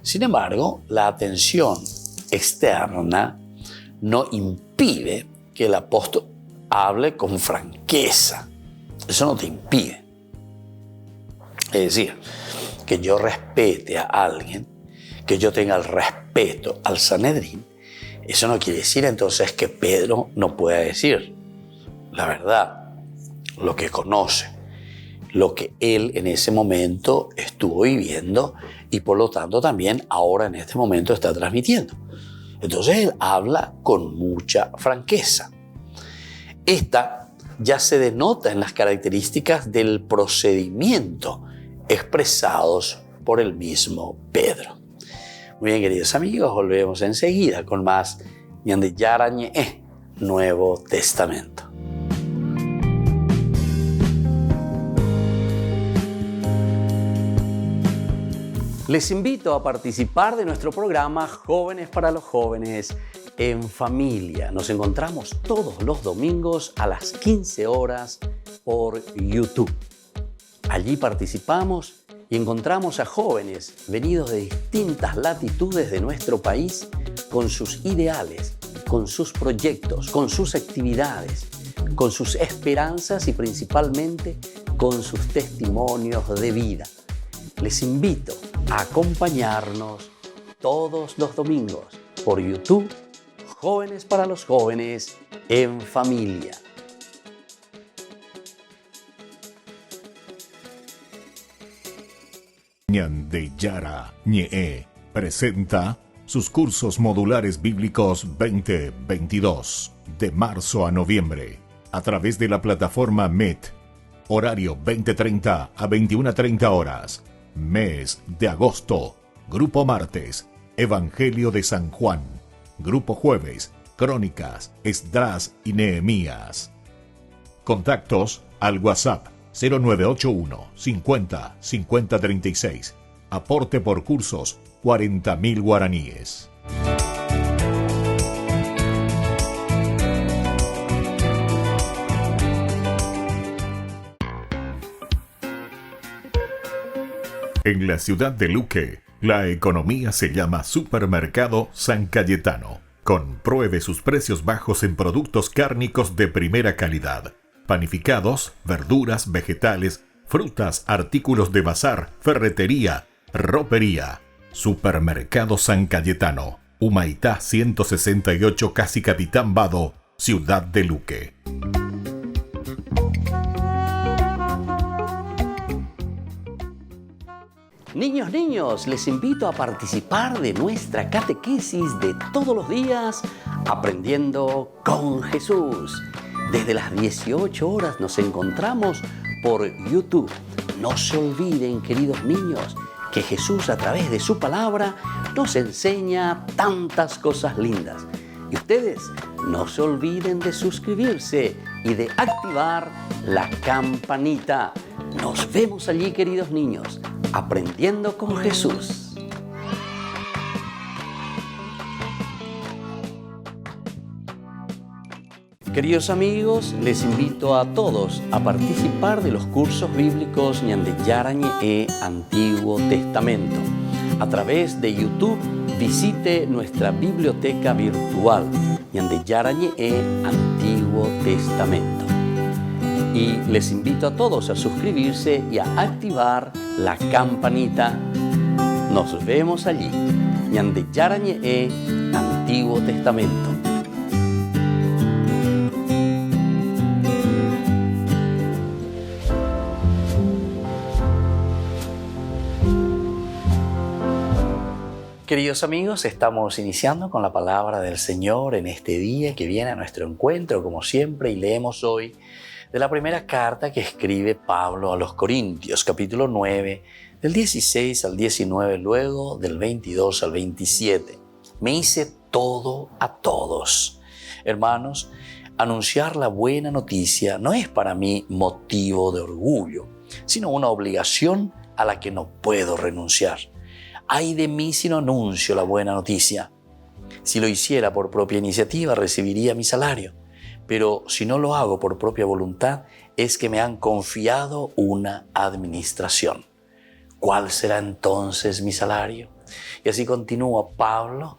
Sin embargo, la atención externa no impide que el apóstol hable con franqueza. Eso no te impide. Es decir, que yo respete a alguien, que yo tenga el respeto al Sanedrín, eso no quiere decir entonces que Pedro no pueda decir la verdad, lo que conoce, lo que él en ese momento estuvo viviendo y por lo tanto también ahora en este momento está transmitiendo. Entonces él habla con mucha franqueza. Esta ya se denota en las características del procedimiento expresados por el mismo Pedro. Muy bien, queridos amigos, volvemos enseguida con más Ñande Yarañe, Nuevo Testamento. Les invito a participar de nuestro programa Jóvenes para los Jóvenes en Familia. Nos encontramos todos los domingos a las 15 horas por YouTube. Allí participamos y encontramos a jóvenes venidos de distintas latitudes de nuestro país con sus ideales, con sus proyectos, con sus actividades, con sus esperanzas y principalmente con sus testimonios de vida. Les invito a acompañarnos todos los domingos por YouTube, Jóvenes para los Jóvenes en Familia. Ñande Yarañe presenta sus cursos modulares bíblicos 2022 de marzo a noviembre a través de la plataforma Meet. Horario 20:30 a 21:30 horas. Mes de agosto. Grupo martes, Evangelio de San Juan. Grupo jueves, Crónicas, Esdras y Nehemías. Contactos al WhatsApp 0981 50 50 36. Aporte por cursos 40.000 guaraníes. En la ciudad de Luque, la economía se llama Supermercado San Cayetano. Compruebe sus precios bajos en productos cárnicos de primera calidad. Panificados, verduras, vegetales, frutas, artículos de bazar, ferretería, ropería. Supermercado San Cayetano, Humaitá 168, Casi Capitán Vado, ciudad de Luque. Niños, les invito a participar de nuestra catequesis de todos los días, Aprendiendo con Jesús. Desde las 18 horas nos encontramos por YouTube. No se olviden, queridos niños, que Jesús a través de su palabra nos enseña tantas cosas lindas. Y ustedes no se olviden de suscribirse y de activar la campanita. Nos vemos allí, queridos niños, aprendiendo con Jesús. Queridos amigos, les invito a todos a participar de los cursos bíblicos Ñande Yarañe Antiguo Testamento. A través de YouTube, visite nuestra biblioteca virtual Ñande Yarañe Antiguo Testamento. Y les invito a todos a suscribirse y a activar la campanita. Nos vemos allí. Ñande Yarañe Antiguo Testamento. Queridos amigos, estamos iniciando con la palabra del Señor en este día que viene a nuestro encuentro, como siempre, y leemos hoy de la primera carta que escribe Pablo a los Corintios, capítulo 9, del 16 al 19, luego del 22 al 27. Me hice todo a todos. Hermanos, anunciar la buena noticia no es para mí motivo de orgullo, sino una obligación a la que no puedo renunciar. Ay de mí si no anuncio la buena noticia. Si lo hiciera por propia iniciativa, recibiría mi salario. Pero si no lo hago por propia voluntad, es que me han confiado una administración. ¿Cuál será entonces mi salario? Y así continúa Pablo,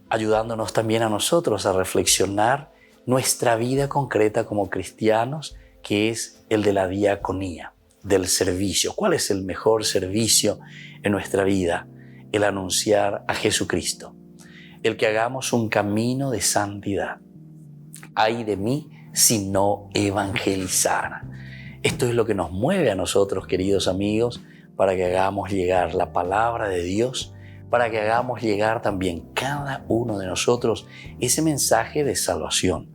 ayudándonos también a nosotros a reflexionar nuestra vida concreta como cristianos, que es el de la diaconía, del servicio. ¿Cuál es el mejor servicio en nuestra vida? El anunciar a Jesucristo, el que hagamos un camino de santidad. Ay de mí si no evangelizara. Esto es lo que nos mueve a nosotros, queridos amigos, para que hagamos llegar la palabra de Dios, para que hagamos llegar también cada uno de nosotros ese mensaje de salvación.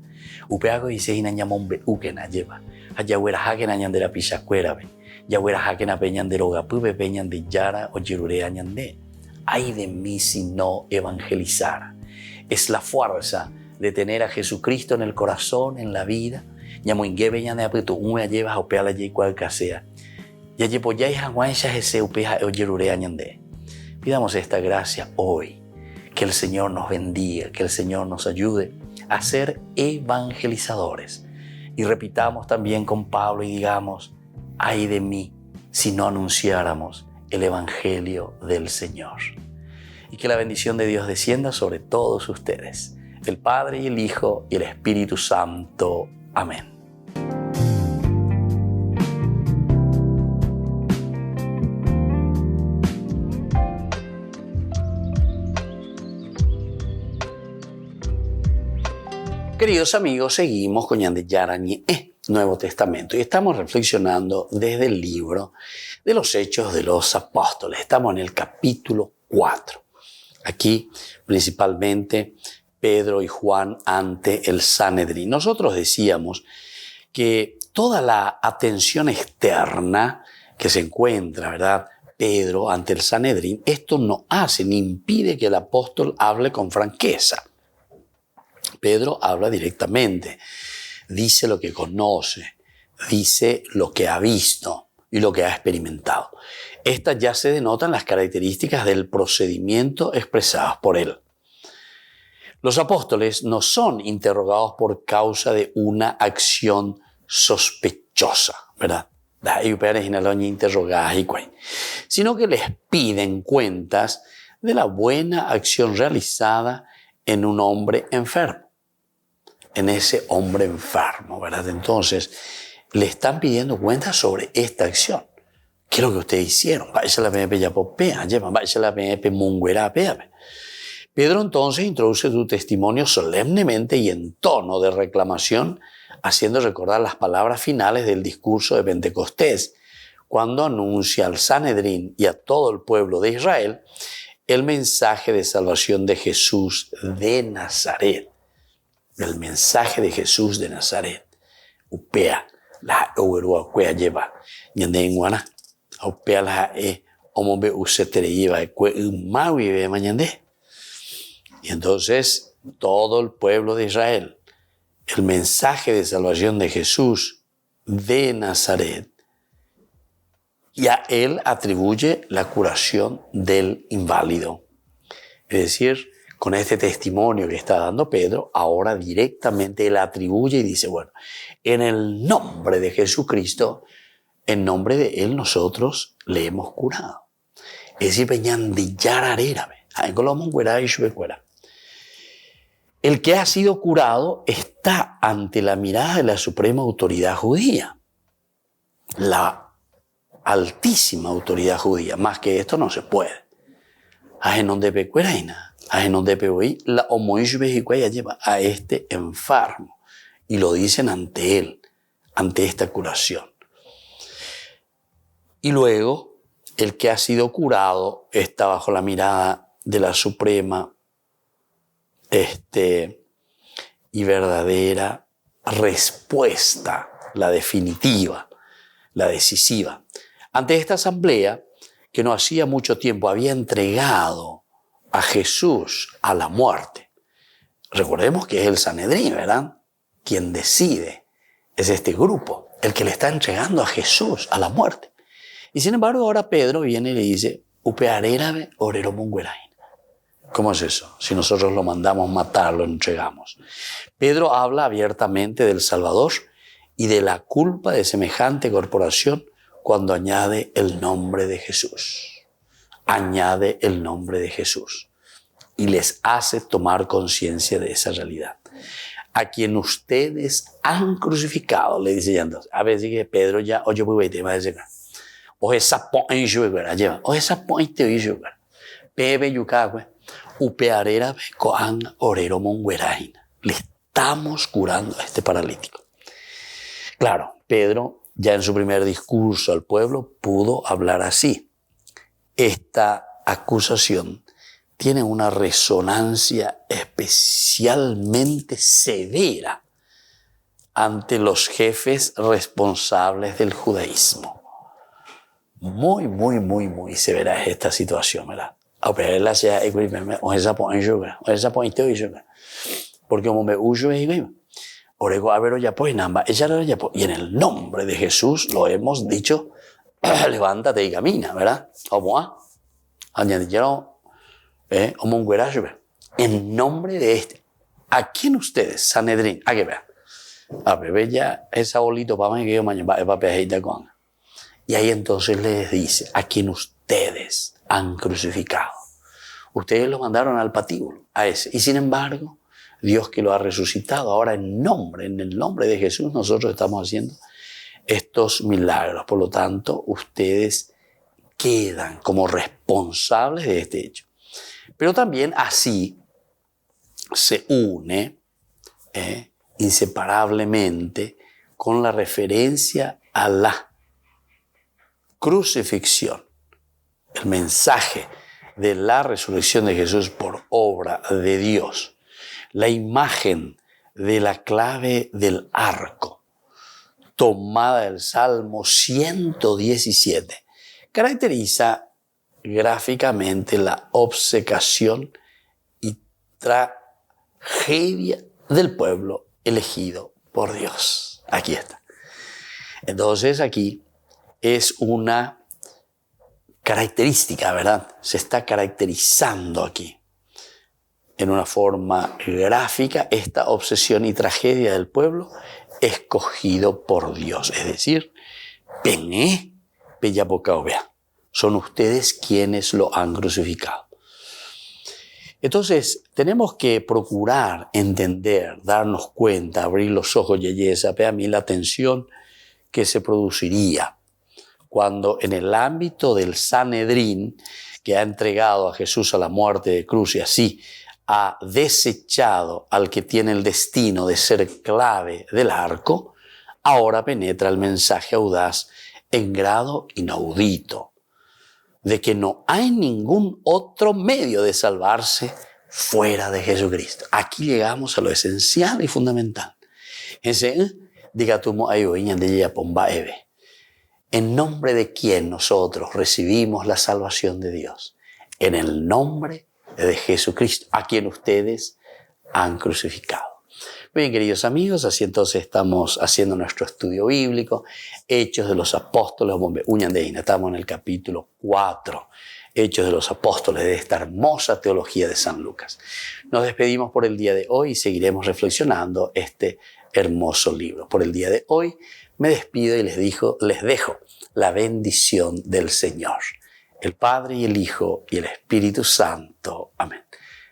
Upeago dice inañamombe ukena lleva, ayahuera hakena ñandera pichacuerabe, yahuera hakena peñandero pupe peñande yara o yirurea ñande. Ay de mí si no evangelizara. Es la fuerza de tener a Jesucristo en el corazón, en la vida. Ñamuingebe ñande apetu unwe llevas opeala ye cual casea. Ya llevo ya haguanchas ese upeja o yirurea ñande. Pidamos esta gracia hoy, que el Señor nos bendiga, que el Señor nos ayude a ser evangelizadores. Y repitamos también con Pablo y digamos, ay de mí si no anunciáramos el Evangelio del Señor. Y que la bendición de Dios descienda sobre todos ustedes, el Padre y el Hijo y el Espíritu Santo. Amén. Queridos amigos, seguimos con Ñande Yarañe Nuevo Testamento y estamos reflexionando desde el libro de los Hechos de los Apóstoles. Estamos en el capítulo 4. Aquí principalmente Pedro y Juan ante el Sanedrín. Nosotros decíamos que toda la atención externa que se encuentra, ¿verdad?, Pedro ante el Sanedrín, esto no hace ni impide que el apóstol hable con franqueza. Pedro habla directamente, dice lo que conoce, dice lo que ha visto y lo que ha experimentado. Estas ya se denotan las características del procedimiento expresadas por él. Los apóstoles no son interrogados por causa de una acción sospechosa, ¿verdad? Sino que les piden cuentas de la buena acción realizada en un hombre enfermo, en ese hombre enfermo, ¿verdad? Entonces, le están pidiendo cuentas sobre esta acción. ¿Qué es lo que ustedes hicieron? Pedro entonces introduce su testimonio solemnemente y en tono de reclamación, haciendo recordar las palabras finales del discurso de Pentecostés, cuando anuncia al Sanedrín y a todo el pueblo de Israel el mensaje de salvación de Jesús de Nazaret. El mensaje de Jesús de Nazaret. Upea la uerua cuea lleva. Ñande nguana. Upea la Omombe usetereiva maui mañande. Y entonces todo el pueblo de Israel, el mensaje de salvación de Jesús de Nazaret, y a él atribuye la curación del inválido. Es decir, con este testimonio que está dando Pedro, ahora directamente él atribuye y dice, bueno, en el nombre de Jesucristo, en nombre de él nosotros le hemos curado. Es decir, el que ha sido curado está ante la mirada de la suprema autoridad judía, la altísima autoridad judía. Más que esto no se puede. La lleva a este enfermo y lo dicen ante él, ante esta curación. Y luego, el que ha sido curado está bajo la mirada de la suprema y verdadera respuesta, la definitiva, la decisiva. Ante esta asamblea, que no hacía mucho tiempo había entregado a Jesús a la muerte. Recordemos que es el Sanedrín, ¿verdad? Quien decide. Es este grupo, el que le está entregando a Jesús a la muerte. Y sin embargo, ahora Pedro viene y le dice, upearerabe orero munguerain. ¿Cómo es eso? Si nosotros lo mandamos matar, lo entregamos. Pedro habla abiertamente del Salvador y de la culpa de semejante corporación cuando añade el nombre de Jesús. Añade el nombre de Jesús y les hace tomar conciencia de esa realidad. A quien ustedes han crucificado, le dice ya entonces. A veces que Pedro ya, oye, voy a decir, o esa po en yugar, lleva, o esa po en te yugar. Pebe yucagüe, upearera coan orero mongueraina. Le estamos curando a este paralítico. Claro, Pedro ya en su primer discurso al pueblo pudo hablar así. Esta acusación tiene una resonancia especialmente severa ante los jefes responsables del judaísmo. Muy severa es esta situación, ¿verdad? Porque como me huyo es y en el nombre de Jesús lo hemos dicho, levántate y camina, ¿verdad? En nombre de este. ¿A quién ustedes, Sanedrín? ¿A qué vean? A bebé ya esa bolito para mí que yo mañana va a pedir con. Y ahí entonces les dice, a quien ustedes han crucificado. Ustedes lo mandaron al patíbulo, a ese. Y sin embargo, Dios que lo ha resucitado, ahora en el nombre de Jesús, nosotros estamos haciendo estos milagros. Por lo tanto, ustedes quedan como responsables de este hecho. Pero también así se une inseparablemente con la referencia a la crucifixión, el mensaje de la resurrección de Jesús por obra de Dios, la imagen de la clave del arco, tomada del Salmo 117, caracteriza gráficamente la obcecación y tragedia del pueblo elegido por Dios. Aquí está. Entonces aquí es una característica, ¿verdad? Se está caracterizando aquí en una forma gráfica esta obsesión y tragedia del pueblo escogido por Dios. Es decir, Pené, Peyapocaobea. Son ustedes quienes lo han crucificado. Entonces, tenemos que procurar entender, darnos cuenta, abrir los ojos, y a mí la tensión que se produciría cuando en el ámbito del Sanedrín, que ha entregado a Jesús a la muerte de cruz y así ha desechado al que tiene el destino de ser clave del arco, ahora penetra el mensaje audaz en grado inaudito de que no hay ningún otro medio de salvarse fuera de Jesucristo. Aquí llegamos a lo esencial y fundamental. Ese diga tu mo ayo de pomba eve. ¿En nombre de quién nosotros recibimos la salvación de Dios? En el nombre de Jesucristo, a quien ustedes han crucificado. Bien, queridos amigos, así entonces estamos haciendo nuestro estudio bíblico, Hechos de los Apóstoles, estamos en el capítulo 4, Hechos de los Apóstoles, de esta hermosa teología de San Lucas. Nos despedimos por el día de hoy y seguiremos reflexionando este hermoso libro. Por el día de hoy me despido y les dejo la bendición del Señor, el Padre y el Hijo y el Espíritu Santo. Amén.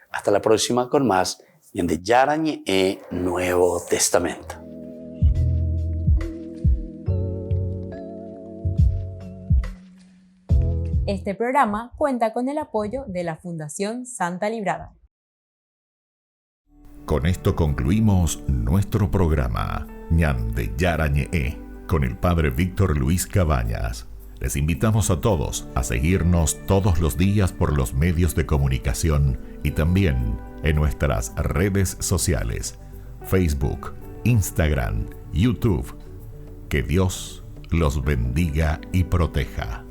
Hasta la próxima con más Ñande Yarañe e Nuevo Testamento. Este programa cuenta con el apoyo de la Fundación Santa Librada. Con esto concluimos nuestro programa Ñande Yarañe con el Padre Víctor Luis Cabañas. Les invitamos a todos a seguirnos todos los días por los medios de comunicación y también en nuestras redes sociales, Facebook, Instagram, YouTube. Que Dios los bendiga y proteja.